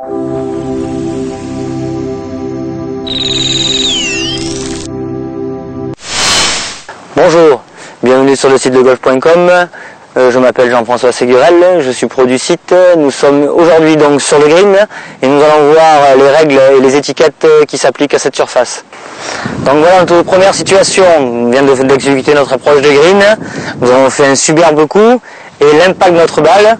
Bonjour, bienvenue sur le site de golf.com. Je m'appelle Jean-François Ségurel, je suis pro du site. Nous sommes aujourd'hui donc sur le green et nous allons voir les règles et les étiquettes qui s'appliquent à cette surface. Donc voilà notre première situation, on vient d'exécuter notre approche de green, nous avons fait un superbe coup et l'impact de notre balle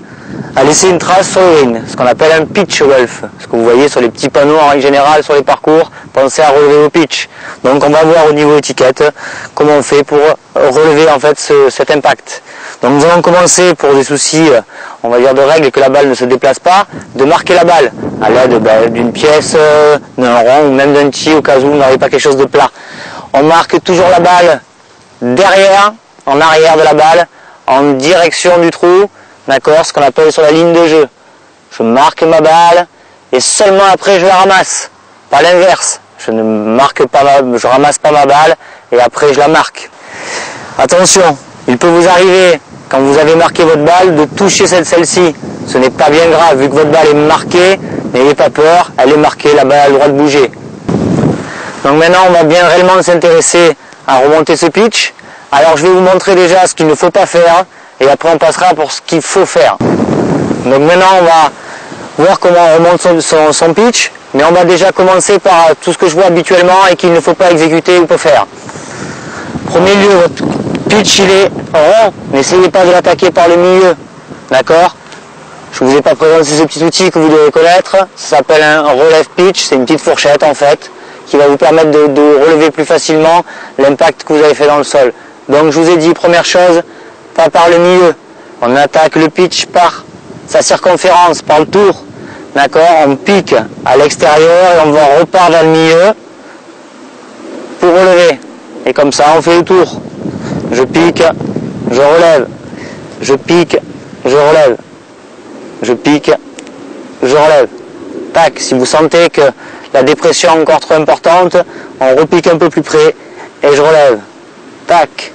a laissé une trace sur le green, ce qu'on appelle un pitch golf. Ce que vous voyez sur les petits panneaux en règle générale sur les parcours, pensez à relever vos pitch. Donc on va voir au niveau étiquette comment on fait pour relever en fait cet impact. Donc nous allons commencer pour des soucis, on va dire de règles que la balle ne se déplace pas, de marquer la balle à l'aide d'une pièce, d'un rond ou même d'un tee au cas où vous n'avez pas quelque chose de plat. On marque toujours la balle derrière, en arrière de la balle, en direction du trou. D'accord, ce qu'on appelle sur la ligne de jeu. Je marque ma balle et seulement après je la ramasse. Pas l'inverse. Je ne marque pas je ramasse pas ma balle et après je la marque. Attention, il peut vous arriver quand vous avez marqué votre balle de toucher celle-ci. Ce n'est pas bien grave vu que votre balle est marquée. N'ayez pas peur, elle est marquée, la balle a le droit de bouger. Donc maintenant on va bien réellement s'intéresser à remonter ce pitch. Alors je vais vous montrer déjà ce qu'il ne faut pas faire. Et après on passera pour ce qu'il faut faire. Donc maintenant on va voir comment on remonte son pitch. Mais on va déjà commencer par tout ce que je vois habituellement et qu'il ne faut pas exécuter ou pas faire. Premier lieu, votre pitch il est rond. N'essayez pas de l'attaquer par le milieu. D'accord? Je ne vous ai pas présenté ce petit outil que vous devez connaître. Ça s'appelle un relève pitch. C'est une petite fourchette en fait qui va vous permettre de relever plus facilement l'impact que vous avez fait dans le sol. Donc je vous ai dit, première chose, pas par le milieu. On attaque le pitch par sa circonférence, par le tour. D'accord? On pique à l'extérieur et on va repart vers le milieu pour relever. Et comme ça, on fait le tour. Je pique, je relève. Je pique, je relève. Je pique, je relève. Tac, si vous sentez que la dépression est encore trop importante, on repique un peu plus près et je relève. Tac.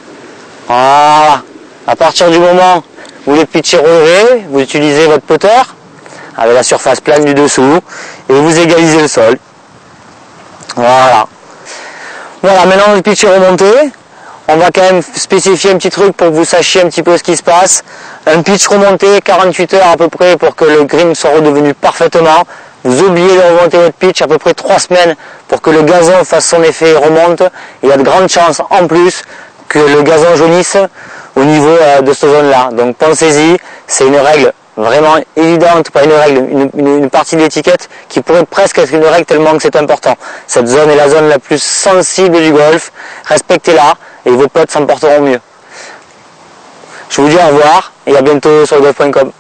Voilà. À partir du moment où le pitch est relevé, vous utilisez votre putter avec la surface plane du dessous et vous égalisez le sol. Voilà. Voilà, maintenant le pitch est remonté. On va quand même spécifier un petit truc pour que vous sachiez un petit peu ce qui se passe. Un pitch remonté, 48 heures à peu près pour que le green soit redevenu parfaitement. Vous oubliez de remonter votre pitch à peu près 3 semaines pour que le gazon fasse son effet et remonte. Il y a de grandes chances en plus que le gazon jaunisse au niveau de cette zone-là. Donc pensez-y, c'est une règle vraiment évidente, pas une règle, une partie de l'étiquette qui pourrait presque être une règle tellement que c'est important. Cette zone est la zone la plus sensible du golf, respectez-la et vos potes s'en porteront mieux. Je vous dis au revoir et à bientôt sur golf.com.